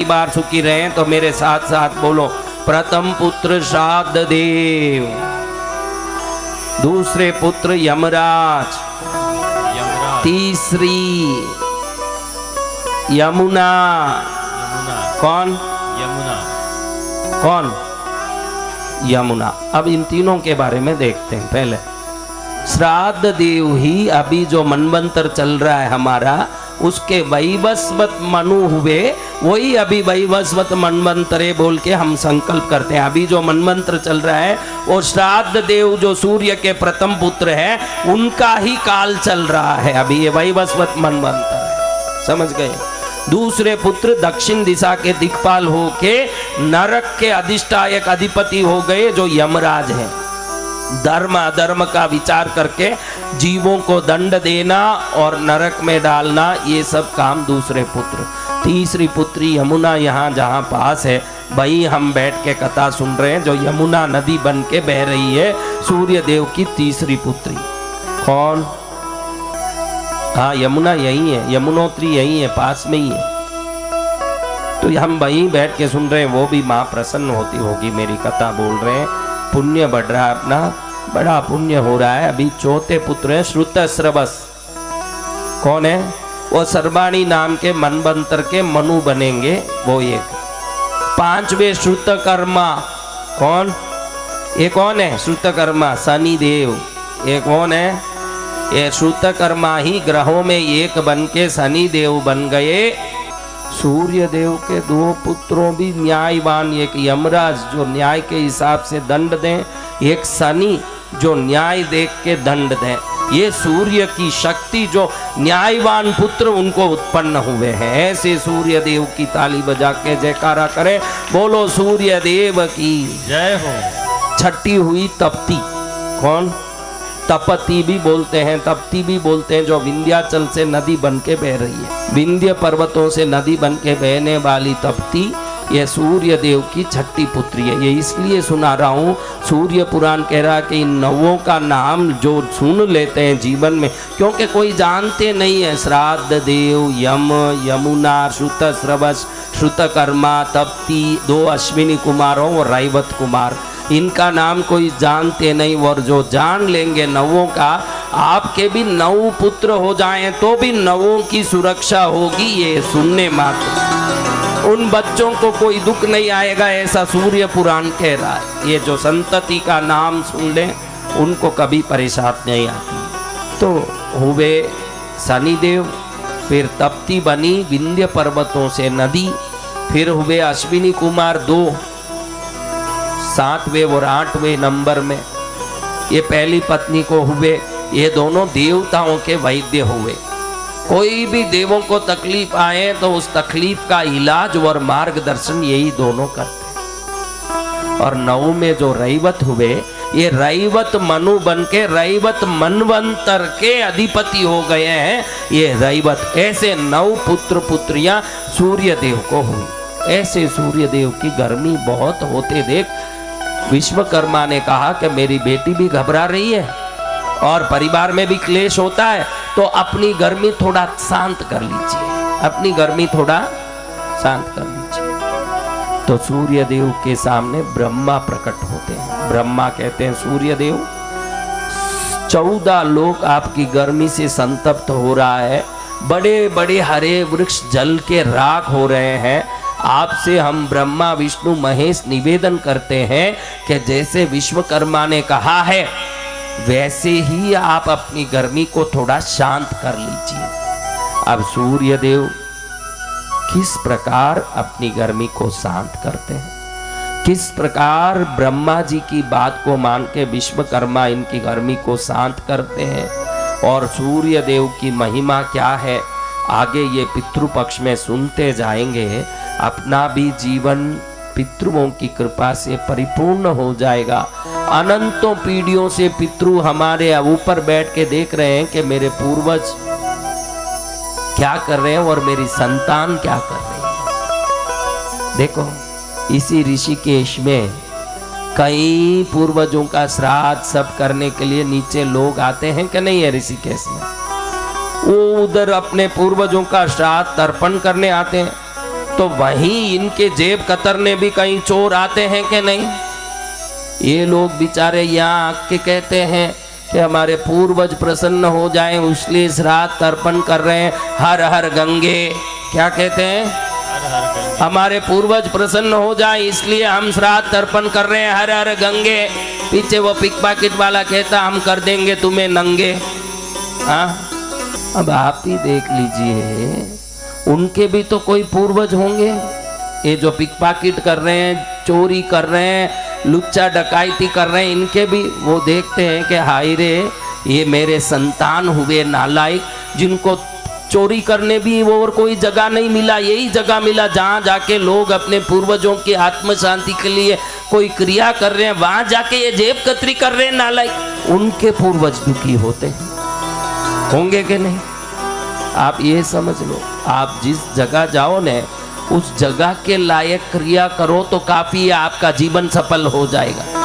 परिवार सुखी रहे तो मेरे साथ साथ बोलो, प्रथम पुत्र श्राद्ध देव, दूसरे पुत्र यमराज, तीसरी यमुना। कौन? कौन? यमुना। अब इन तीनों के बारे में देखते हैं। पहले श्राद्ध देव ही अभी जो मनवंतर चल रहा है हमारा, उसके वैवस्वत मनु हुए, वही अभी वैवस्वत मनवंतरे बोल के हम संकल्प करते हैं। अभी जो मनवंत्र चल रहा है वो श्राद्ध देव जो सूर्य के प्रथम पुत्र है, उनका ही काल चल रहा है अभी, ये वैवस्वत मनवंतर है। समझ गए? दूसरे पुत्र दक्षिण दिशा के दिक्पाल होके नरक के अधिष्ठायक अधिपति हो गए, जो यमराज है। धर्म अधर्म का विचार करके जीवों को दंड देना और नरक में डालना, ये सब काम दूसरे पुत्र। तीसरी पुत्री यमुना यहाँ जहाँ पास है, वही हम बैठ के कथा सुन रहे हैं, जो यमुना नदी बन के बह रही है, सूर्य देव की तीसरी पुत्री। कौन? हाँ, यमुना यही है, यमुनोत्री यही है, पास में ही है। तो हम वहीं बैठ के सुन रहे हैं, वो भी माँ प्रसन्न होती होगी, मेरी कथा बोल रहे हैं, पुण्य बढ़ रहा है अपना, बड़ा पुण्य हो रहा है। अभी चौथे पुत्र है श्रुतस्रवस। कौन है? वो सर्वाणी नाम के मनवंतर के मनु बनेंगे, वो एक। पांचवे श्रुतकर्मा। कौन? ये कौन है? श्रुतकर्मा शनि देव। ये कौन है? ये श्रुतकर्मा ही ग्रहों में एक बन के शनि देव बन गए। सूर्य देव के दो पुत्रों भी न्यायवान, एक यमराज जो न्याय के हिसाब से दंड दें, एक शनि जो न्याय देख के दंड दें। ये सूर्य की शक्ति जो न्यायवान पुत्र उनको उत्पन्न हुए हैं। ऐसे सूर्य देव की ताली बजा के जयकारा करें, बोलो सूर्य देव की जय हो। छठी हुई तपती। कौन? तपती भी बोलते हैं, तपती भी बोलते हैं, जो विंध्याचल से नदी बन के बह रही है। विंध्य पर्वतों से नदी बन के बहने वाली तपती, ये सूर्य देव की छठी पुत्री है। ये इसलिए सुना रहा हूँ, सूर्य पुराण कह रहा है कि इन नवों का नाम जो सुन लेते हैं जीवन में, क्योंकि कोई जानते नहीं है, श्राद्ध देव, यम, यमुना, श्रुतस्रवस, श्रुतकर्मा, तपती, दो अश्विनी कुमारों और रैवत कुमार, इनका नाम कोई जानते नहीं। और जो जान लेंगे नवों का, आपके भी नौ पुत्र हो जाएं तो भी नवों की सुरक्षा होगी, ये सुनने मात्र। उन बच्चों को कोई दुख नहीं आएगा, ऐसा सूर्य पुराण कह रहा है। ये जो संतति का नाम सुन लें, उनको कभी परेशानी नहीं आती। तो हुए शनिदेव, फिर तपती बनी विंध्य पर्वतों से नदी, फिर हुए अश्विनी कुमार दो, 7वें और 8वें नंबर में ये पहली पत्नी को हुए। ये दोनों देवताओं के वैद्य हुए। कोई भी देवों को तकलीफ आए तो उस तकलीफ का इलाज और मार्गदर्शन यही दोनों करते। और 9 में जो रैवत हुए, ये रैवत मनु बन के रैवत मनवंतर के अधिपति हो गए हैं। ये रैवत, ऐसे 9 पुत्र पुत्रियां सूर्य देव को हुई। ऐसे सूर्य देव की गर्मी बहुत होते देख विश्वकर्मा ने कहा कि मेरी बेटी भी घबरा रही है और परिवार में भी क्लेश होता है, तो अपनी गर्मी थोड़ा शांत कर लीजिए, अपनी गर्मी थोड़ा शांत कर लीजिए। तो सूर्य देव के सामने ब्रह्मा प्रकट होते हैं। ब्रह्मा कहते हैं, सूर्य देव, 14 लोग आपकी गर्मी से संतप्त हो रहा है, बड़े बड़े हरे वृक्ष जल के राख हो रहे हैं। आपसे हम ब्रह्मा विष्णु महेश निवेदन करते हैं कि जैसे विश्वकर्मा ने कहा है, वैसे ही आप अपनी गर्मी को थोड़ा शांत कर लीजिए। अब सूर्य देव किस प्रकार अपनी गर्मी को शांत करते हैं, किस प्रकार ब्रह्मा जी की बात को मान के विश्वकर्मा इनकी गर्मी को शांत करते हैं, और सूर्य देव की महिमा क्या है, आगे ये पितृपक्ष में सुनते जाएंगे। अपना भी जीवन पितृओं की कृपा से परिपूर्ण हो जाएगा। अनंतों पीढ़ियों से पितृ हमारे ऊपर बैठ के देख रहे हैं कि मेरे पूर्वज क्या कर रहे हैं और मेरी संतान क्या कर रही है। देखो, इसी ऋषिकेश में कई पूर्वजों का श्राद्ध सब करने के लिए नीचे लोग आते हैं कि नहीं है ऋषिकेश में? वो उधर अपने पूर्वजों का श्राद्ध तर्पण करने आते हैं। तो वहीं इनके जेब कतरने भी कहीं चोर आते हैं कि नहीं? ये लोग बेचारे यहाँ आके कहते हैं कि हमारे पूर्वज प्रसन्न हो जाएं, इसलिए श्राद्ध तर्पण कर रहे हैं। हर हर गंगे, क्या कहते हैं? हमारे पूर्वज प्रसन्न हो जाए इसलिए हम श्राद्ध तर्पण कर रहे हैं, हर हर गंगे। पीछे वो पिक पॉकेट वाला कहता हम कर देंगे तुम्हें नंगे। हाँ, अब आप ही देख लीजिए, उनके भी तो कोई पूर्वज होंगे। ये जो पिक पॉकेट कर रहे हैं, चोरी कर रहे हैं, लुच्चा डकैती कर रहे हैं, इनके भी वो देखते हैं कि हाय रे, ये मेरे संतान हुए नालायक, जिनको चोरी करने भी वो और कोई जगह नहीं मिला, यही जगह मिला जहाँ जाके लोग अपने पूर्वजों की आत्म शांति के लिए कोई क्रिया कर रहे हैं, वहाँ जाके ये जेब कतरी कर रहे हैं नालायक। उनके पूर्वज दुखी होते होंगे कि नहीं? आप ये समझ लो, आप जिस जगह जाओ न, उस जगह के लायक क्रिया करो तो काफी आपका जीवन सफल हो जाएगा।